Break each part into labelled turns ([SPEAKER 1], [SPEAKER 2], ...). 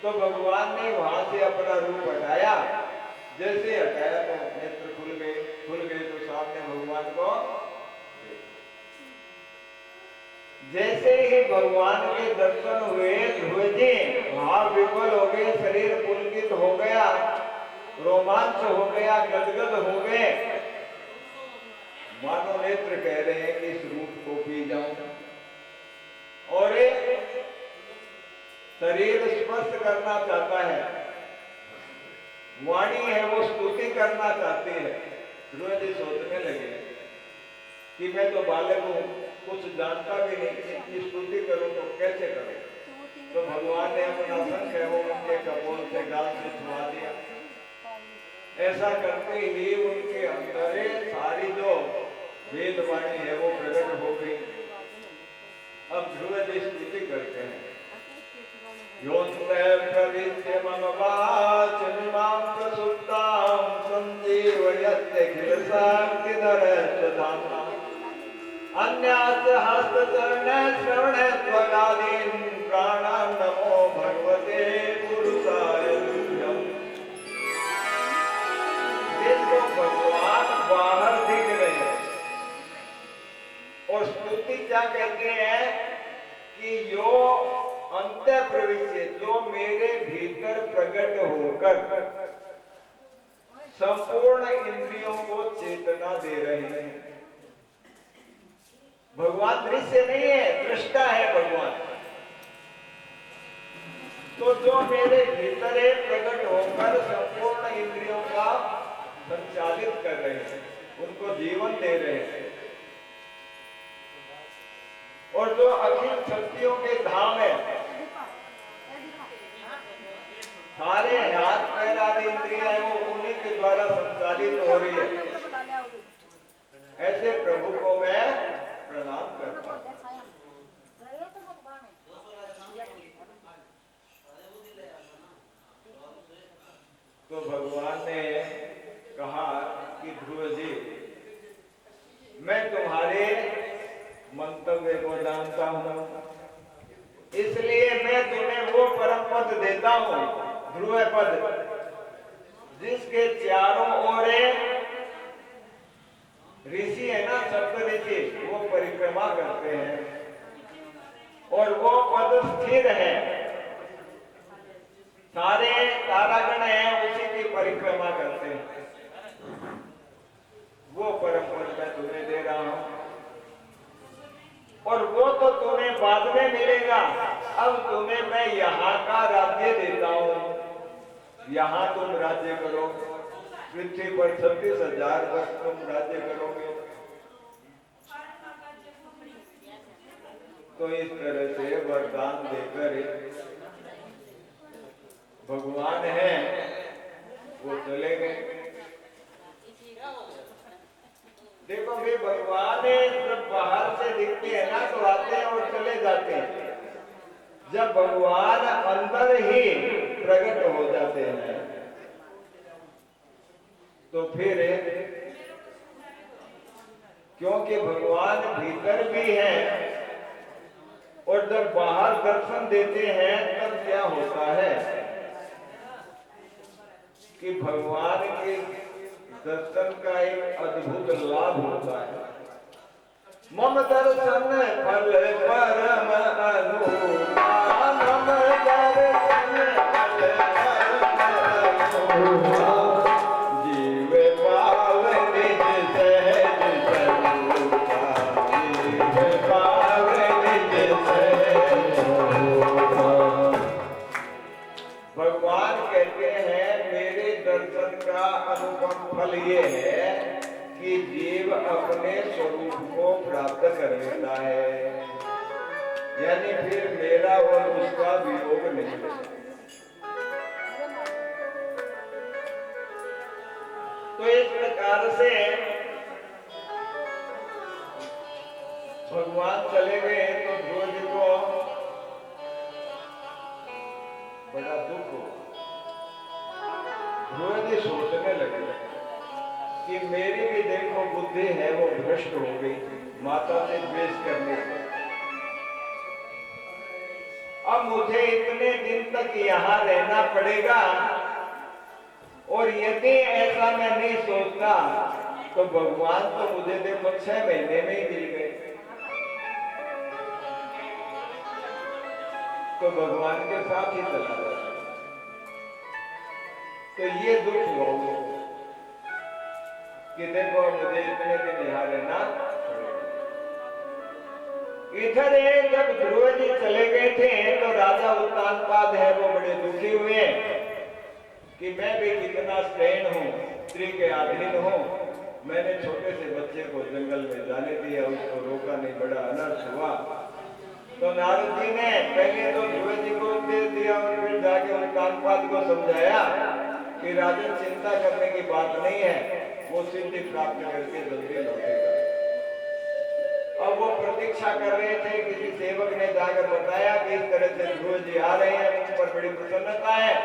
[SPEAKER 1] तो भगवान ने वहां से अपना रूप हटाया। जैसे हटाया तो नेत्र खुल गए तो सामने भगवान को। जैसे ही भगवान के दर्शन हुए ध्रुव जी भाव विफल हो गए, शरीर पुलकित हो गया, रोमांच हो गया, गदगद हो गए। मानो नेत्र कह रहे हैं कि इस रूप को पी जाऊं। और शरीर स्पर्श करना चाहता है, वाणी है वो स्तुति करना चाहती है। ध्रुव जी सोचने लगे कि मैं तो बालक हूं, कुछ जानता भी नहीं, इतनी स्तुति करूं तो कैसे करूं। तो भगवान ने अपना शंख है वो उनके कपोल से गाल से छुआ दिया। ऐसा करते ही उनके अंदर सारी जो वेद वाणी है वो प्रकट हो गई। अब ध्रुव जी स्तुति करते हैं। योऽन्ते प्रविश्य मम वाचमिमां प्रसुप्तां सञ्जीवयत्यखिलशक्तिधरस्वधाम्ना अन्यास्य हस्तचरणे श्रवणे त्वगादीन् प्राणान् नमो भगवते पुरुषाय तुभ्यम्। देखो भगवान बाहर दिख रहे हैं और स्तुति क्या कहते हैं कि यो अंत प्रविश्य, जो मेरे भीतर प्रकट होकर संपूर्ण इंद्रियों को चेतना दे रहे हैं। भगवान दृश्य नहीं है, दृष्टा है भगवान। तो जो मेरे भीतर है प्रकट होकर संपूर्ण इंद्रियों का संचालित कर रहे हैं, उनको जीवन दे रहे हैं। और जो अखिल शक्तियों के धाम है, सारे हाथ पैर आदि इंद्रियां वो उन्हीं के द्वारा संचालित हो रही है। ऐसे प्रभु को मैं प्रणाम करता हूं। तो भगवान ने कहा कि ध्रुव जी, मैं तुम्हारे मंतव्य को जानता हूं, इसलिए मैं तुम्हें वो परम पद देता हूं, ध्रुव पद, जिसके चारों ओर ऋषि है ना, सप्त ऋषि, वो परिक्रमा करते हैं और वो पद स्थिर है। सारे तारागण हैं उसी की परिक्रमा करते हैं। वो परम पद मैं तुम्हें दे रहा हूं और वो तो तुम्हें बाद में मिलेगा। अब तुम्हें मैं यहाँ का राज्य देता हूं, यहाँ तुम राज्य करो। पृथ्वी पर 26,000 वर्ष तुम राज्य करोगे। तो इस तरह से वरदान देकर भगवान है वो चले गए। देखो भाई, भगवान जब बाहर से दिखते हैं ना तो आते हैं और चले जाते हैं। जब भगवान अंदर ही प्रकट हो जाते हैं तो फिर, क्योंकि भगवान भीतर भी है और जब बाहर दर्शन देते हैं तब क्या होता है कि भगवान के दर्शन का एक अद्भुत लाभ होता है। मम दर्शन फल परम अनुपमा, मम दर्शन फल परम अनुपमा, जीव पावे निज सहज स्वरूपा, जीव पावे निज सहज स्वरूपा। भगवान कहते हैं मेरे दर्शन का अनुपम फल ये है कि जीव अपने स्वरूप को प्राप्त कर लेता है, यानी फिर मेरा और उसका वियोग नहीं है। तो इस प्रकार से भगवान चले गए तो ध्रुव जी को बड़ा दुख हो। ध्रुव जी सोचने लगे कि मेरी भी देखो बुद्धि है वो भ्रष्ट हो गई, माता से द्वेष करने। अब मुझे इतने दिन तक तक यहाँ रहना पड़ेगा, और यदि ऐसा मैं नहीं सोचता तो भगवान तो मुझे देखो 6 महीने में ही मिल गए, तो भगवान के साथ ही चला जाता। तो ये दुख हुआ कि देखो मुझे इतने दिन यहाँ रहना पड़ेगा। इधर जब ध्रुव जी चले गए थे तो राजा उत्तानपाद है वो बड़े दुखी हुए कि मैं भी कितना स्त्रीण हूँ, स्त्री के अधीन हूँ, मैंने छोटे से बच्चे को जंगल में जाने दिया, उसको रोका नहीं, बड़ा अनर्थ हुआ। तो नारद जी ने पहले तो ध्रुव जी को उपदेश दिया और फिर जाके उत्तानपाद को समझाया कि राजन चिंता करने की बात नहीं है, वो सिद्धि प्राप्त करके जल्दी लौटेगा। अब वो प्रतीक्षा कर रहे थे, किसी सेवक ने जाकर बताया कि इस तरह से ध्रुव जी आ रहे हैं, उन पर बड़ी प्रसन्नता है,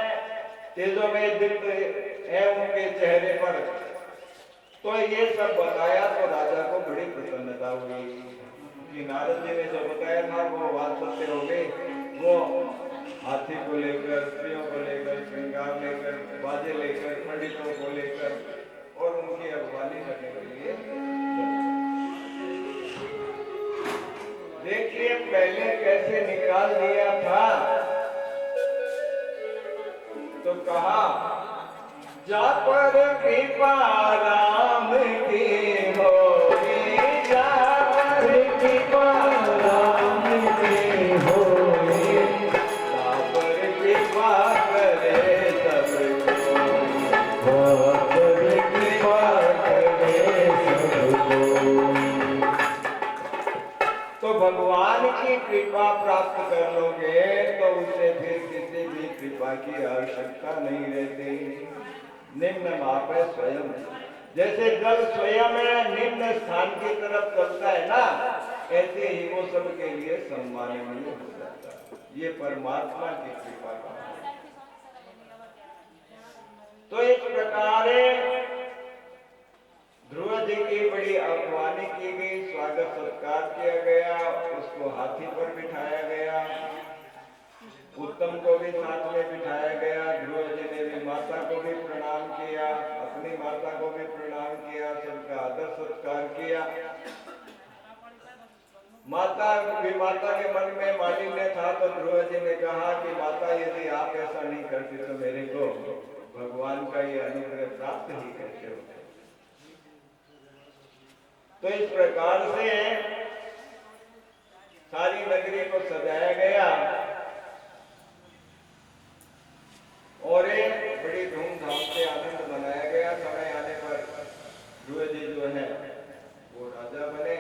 [SPEAKER 1] तेजोमय दीप्त है उनके चेहरे पर। तो ये सब बताया तो राजा को बड़ी प्रसन्नता हुई कि नारद जी ने जो बताया था वो बात सत्य हो गई। वो हाथी को लेकर, स्त्रियों को लेकर, श्रृंगार लेकर, बाजे लेकर, पंडितों को लेकर और उनकी अगवानी करने के लिए। देखिए पहले कैसे निकाल दिया था, तो कहा जा पर कृपा राम की होई, जा पर कृपा राम की होई, जा पर कृपा करे सबको, जा पर कृपा करे सबको। तो भगवान की कृपा प्राप्त कर लोगे तो उसे फिर किसी भी कृपा की आवश्यकता नहीं रहती। निम्न माप है स्वयं, जैसे जल स्वयं निम्न स्थान की तरफ चलता है ना, ऐसे ही वो सबके लिए सम्माननीय हो जाता है। ये परमात्मा की कृपा का। तो इस प्रकार ध्रुव जी की बड़ी अगवानी की गई, स्वागत सत्कार किया गया, उसको हाथी पर बिठाया गया, उत्तम को भी साथ में बिठाया गया। ध्रुव जी ने भी माता को भी प्रणाम किया, अपनी माता को भी प्रणाम किया, सबका आदर सत्कार किया। माता के मन में मालिन्य था तो ध्रुव जी ने कहा कि माता यदि आप ऐसा नहीं करती तो मेरे को भगवान का ये अनुग्रह प्राप्त ही कैसे होता। तो इस प्रकार से सारी नगरी को सजाया गया और एक बड़ी धूमधाम से आनंद मनाया गया। समय आने पर ध्रुव जी जो है वो राजा बने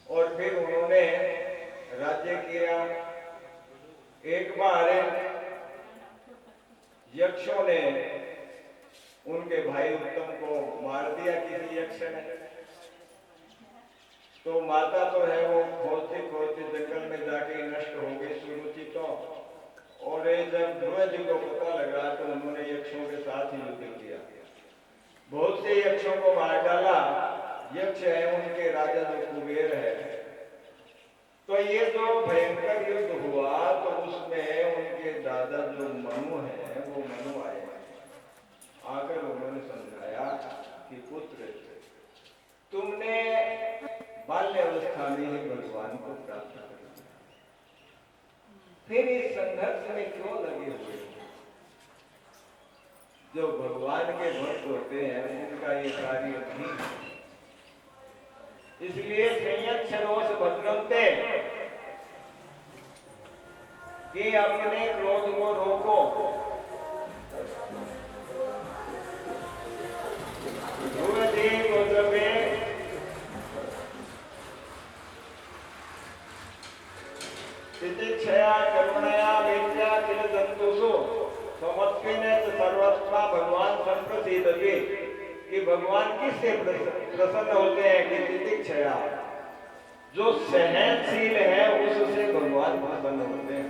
[SPEAKER 1] और फिर उन्होंने राज्य किया। एक बार यक्षों ने उनके भाई उत्तम को मार दिया किसी यक्ष ने। तो माता तो है वो खोजती खोजती जंगल में जाके नष्ट हो गई सुरुचि तो। और जब ध्रुव जी को पता लगा तो उन्होंने यक्षों के साथ ही युद्ध किया, बहुत से यक्षों को मार डाला। यक्ष है उनके राजा जो कुबेर है। तो ये जो भयंकर युद्ध हुआ तो उसमें उनके दादा जो मनु है वो मनु आए, आकर उन्होंने समझाया कि पुत्र तुमने बाल्य अवस्था में ही भगवान को प्राप्त कर, फिर इस संघर्ष में क्यों लगे हुए? जो भगवान के भक्त होते हैं उनका ये कार्य नहीं। इसलिए संयक्षरोष भद्रन्ते कि अपने क्रोध को रोको। ध्रुव जी गोत्र में तितिक्षया करुणया विद्या किल जंतुषु समत्विने सर्वस्वा भगवान संप्रसिद्धि कि भगवान किससे प्रसन्न होते हैं कि तितिक्षया, जो सहनशील है उससे भगवान प्रसन्न होते हैं,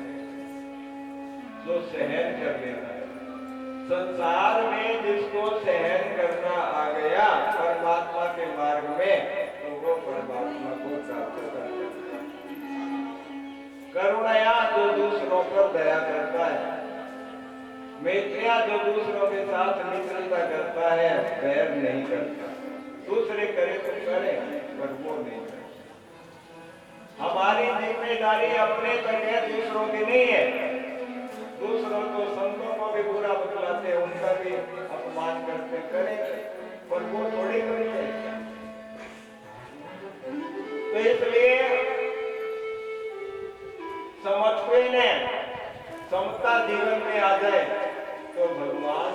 [SPEAKER 1] जो सहन कर लेता है। संसार में जिसको सहन करना आ गया परमात्मा के मार्ग में तो वो परमात्मा को प्राप्त कर लेता है। करुणया जो दूसरों पर दया करता है, मैत्रिया जो दूसरों के साथ मित्रता करता है, बैर नहीं करता। दूसरे करे तो करे, पर वो नहीं करता। हमारी जिम्मेदारी अपने तक है, दूसरों की नहीं है। दूसरों को संतों को भी बुरा बतलाते, उनका भी अपमान करते, करेंगे, पर वो थोड़ी करेंगे। तो इसलिए समत्वेन समता जीवन में आ जाए तो भगवान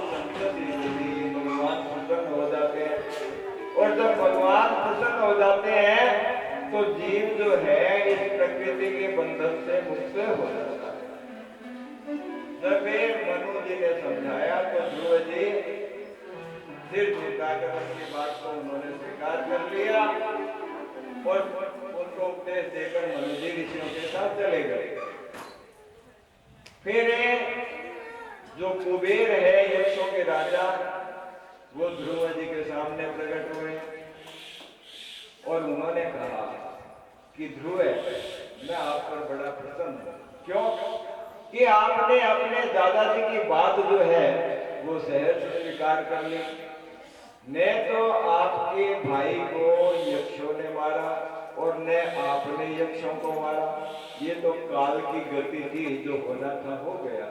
[SPEAKER 1] भगवान प्रसन्न हो जाते हैं। और जब भगवान प्रसन्न हो जाते हैं तो जीव जो है इस प्रकृति के बंधन से मुक्त हो जाता है। जब मनु जी ने समझाया तो ध्रुव जी सिर झुकाकर उनकी बात को उन्होंने स्वीकार कर लिया और उनको उपदेश देकर मनु जी ऋषियों के साथ चले गए। फिर जो कुबेर है यक्षों के राजा, वो ध्रुव जी के सामने प्रकट हुए और उन्होंने कहा कि ध्रुव मैं आप पर बड़ा प्रसन्न हूं। क्यों? कि आपने अपने दादाजी की बात जो है वो सहज स्वीकार कर ली। न तो आपके भाई को यक्षों ने मारा और न आपने यक्षों को मारा। ये तो काल की गति थी, जो होना था हो गया।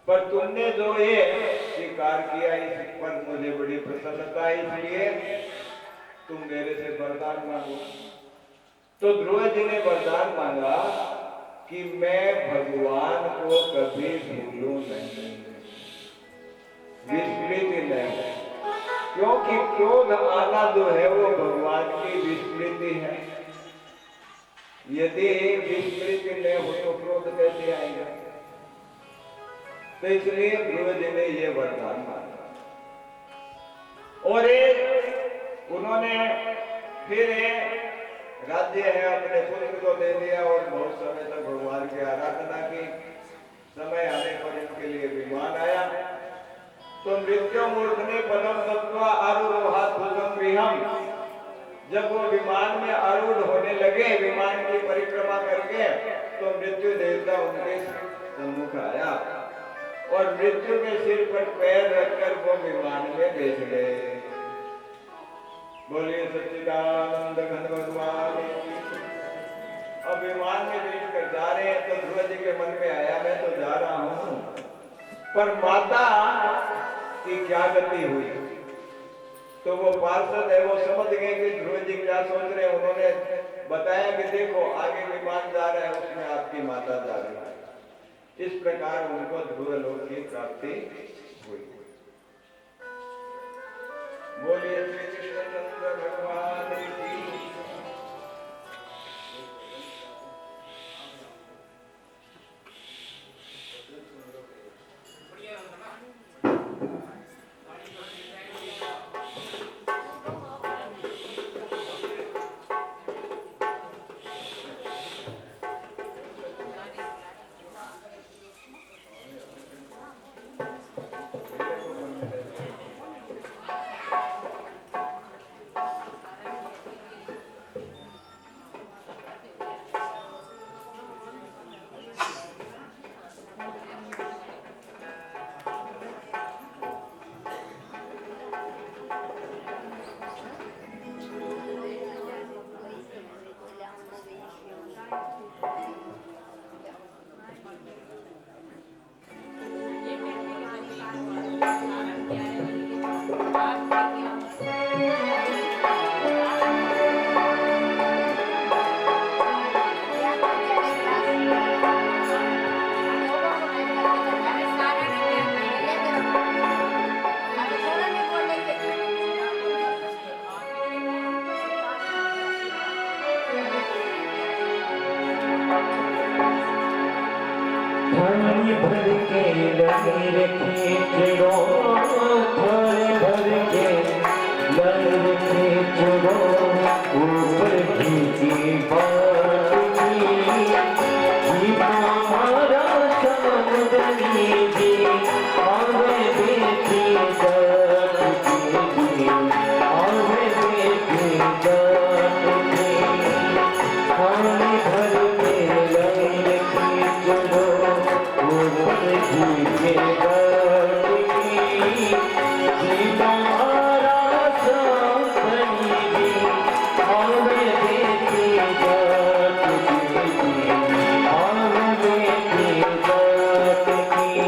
[SPEAKER 1] पर तुमने जो ये स्वीकार किया, इस पर मुझे बड़ी प्रसन्नता है, इसलिए तुम मेरे से वरदान मांगो। तो ध्रुव जी ने वरदान मांगा कि मैं भगवान को कभी भूलूं नहीं, विस्मृति नहीं। क्योंकि क्रोध आना जो है वो भगवान की विस्मृति है। यदि विस्मृति न हो तो क्रोध कैसे आएगा? तो इसलिए ध्रुव जी ने ये वरदान मांगा और उन्होंने फिर राज्य है अपने पुत्र को दे दिया और बहुत समय तक भगवान की आराधना की। समय आने पर इनके लिए विमान आया तो मृत्यु मूर्धनि पदम दत्वा आरूढ़ात् भुजं गृहम्। जब वो विमान में आरूढ़ होने लगे, विमान की परिक्रमा करके, तो मृत्यु देवता उनके सम्मुख आया और मृत्यु के सिर पर पैर रखकर वो विमान में बैठ गए। बोलिए सच्चिदानंद घन भगवान। अब विमान में बैठकर जा रहे हैं तो ध्रुव जी के मन में आया मैं तो जा रहा हूं, पर माता की क्या गति हुई? तो वो पार्षद है वो समझ गए कि ध्रुव जी क्या सोच रहे हैं। उन्होंने बताया कि देखो आगे विमान जा रहा है, उसमें आपकी माता जा रही है। इस प्रकार उनको ध्रुव लोक की प्राप्ति हुई। बोलिए श्री कृष्णचंद्र भगवान की।
[SPEAKER 2] थाली भर के लहर खींचो, थाली भर के लहर खींचो, ऊपर खींची बात की हमारा समुद्री जी आवे बेटी दर्द की आवे बेटी दर्द की थाली भर के लहर जी के दर्द की जीवा मारा सपनी दी आवे बेटी दर्द की आवे बेटी दर्द की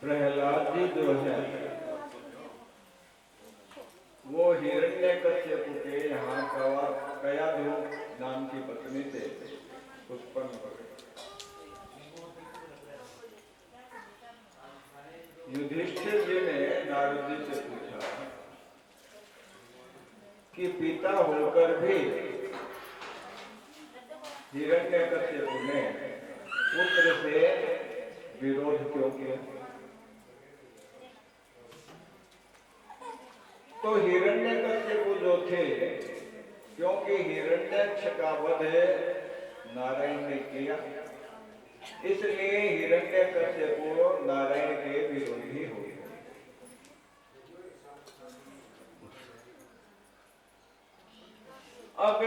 [SPEAKER 1] प्रहलाद जी जो है वो हिरण्यकश्यप के यहाँ कयाधु नाम की पत्नी से उत्पन्न हो गए। युधिष्ठिर जी ने नारद जी से पूछा कि पिता होकर भी हिरण्यकश्यप ने पुत्र से विरोध क्यों किया? तो हिरण्यकश्यप जो थे, क्योंकि हिरण्यक्ष का वध नारायण ने किया, इसलिए हिरण्यकश्यप नारायण के विरोधी हो गए। अब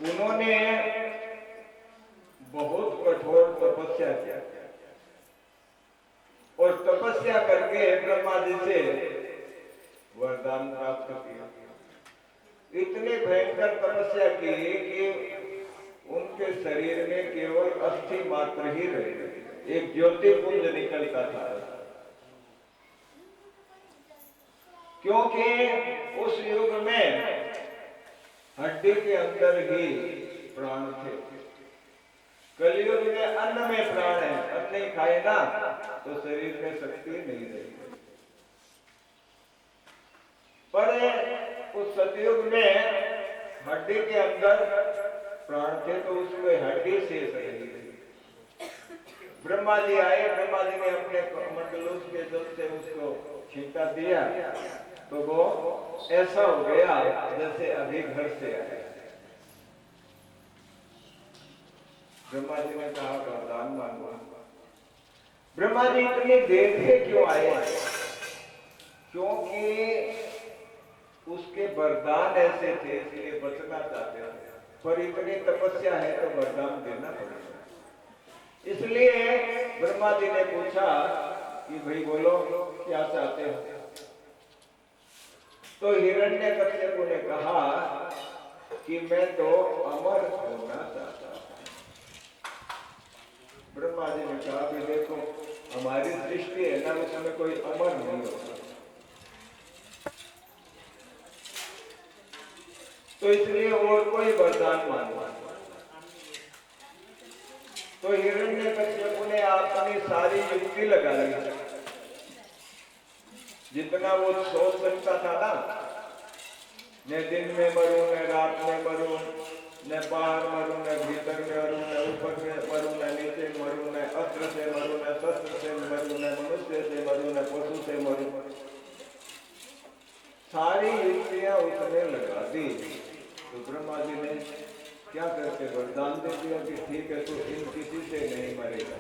[SPEAKER 1] उन्होंने बहुत कठोर तपस्या किया और तपस्या करके ब्रह्मा जी से वरदान प्राप्त किया। इतनी भयंकर तपस्या की कि उनके शरीर में केवल अस्थि मात्र ही रहे, एक ज्योति पुंज निकलता था, क्योंकि उस युग में हड्डी के अंदर ही प्राण थे। कलयुग में अन्न में प्राण है, अन्न नहीं खाए ना तो शरीर में शक्ति नहीं रहेगी। पर उस सतयुग में हड्डी के अंदर प्राण थे तो उसमें हड्डी शेष रही। ब्रह्मा जी आए, ब्रह्मा जी ने अपने मंडलूस के जल से उसको छिंटा दिया तो वो ऐसा हो गया जैसे अभी घर से आया। ब्रह्मा जी ने कहा वरदान मांगो। ब्रह्मा जी इतनी देर से क्यों आए? क्योंकि उसके वरदान ऐसे थे इसलिए बचना चाहते थे, पर इतनी तपस्या है तो वरदान देना पड़ेगा। इसलिए ब्रह्मा जी ने पूछा कि भाई बोलो क्या चाहते हो? तो हिरण्यकश्यप ने कहा कि मैं तो अमर होना चाहता हूं। ब्रह्मा जी ने कहा कि देखो हमारी दृष्टि है ना, उसमें कोई अमर नहीं होता, तो इसलिए और कोई वरदान मांगा। तो हिरण्यकश्यप ने अपनी सारी युक्ति लगा ली, जितना वो सोच सकता था ना, न दिन में मरूं, न रात में मरूं, न बाहर मरूं, न भीतर में मरूं, न ऊपर में मरूं, न नीचे मरूं, न अस्त्र से मरूं, न शस्त्र से मरूं, न मनुष्य से मरूं, न पशु से मरूं, सारी युक्तियां उसने लगा दी। तो ब्रह्मा जी ने क्या करके वरदान दे दिया कि ठीक है तो इन किसी से नहीं मरेगा।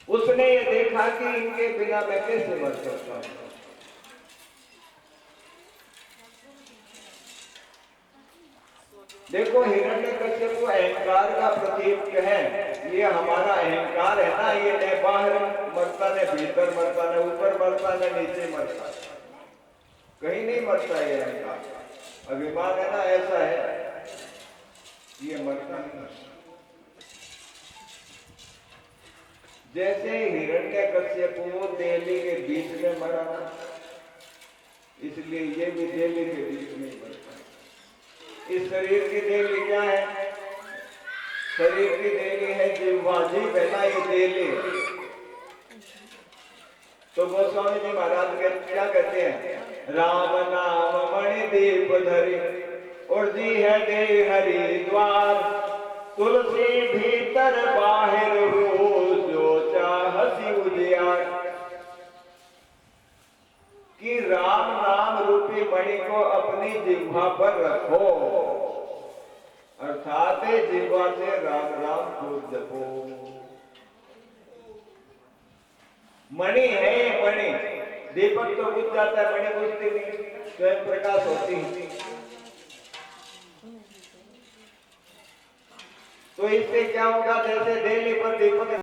[SPEAKER 1] उसने ये देखा कि इनके बिना मैं कैसे मर सकता हूं। देखो हिरण्यकश्यप अहंकार का प्रतीक है, ये हमारा अहंकार है ना, ये न बाहर मरता, न भीतर मरता, न ऊपर मरता, न नीचे मरता, कहीं नहीं मरता ये अहंकार। अभिमान है ना, ऐसा है, ये मरता नहीं। जैसे हिरण्यकश्यप देहली के बीच में मरा, इसलिए ये भी देहली के बीच में मरता है। इस शरीर की देहली क्या है? शरीर की देहली है जिह्वा, जीभ है ना, ये देहली। तो गोस्वामी जी महाराज क्या कहते हैं? राम नाम मणि दीप धरी और जी है दे हरिद्वार, तुलसी भीतर बाहर हो जो चाहसी उजियार। कि राम नाम रूपी मणि को अपनी जिह्वा पर रखो, अर्थात जिह्वा से राम राम खूब जपो। मणि है ये मणि, दीपक तो बुझ जाता है, मणि बुझती नहीं, स्वयं प्रकाश होती है। तो इससे क्या होगा? जैसे देहली पर दीपक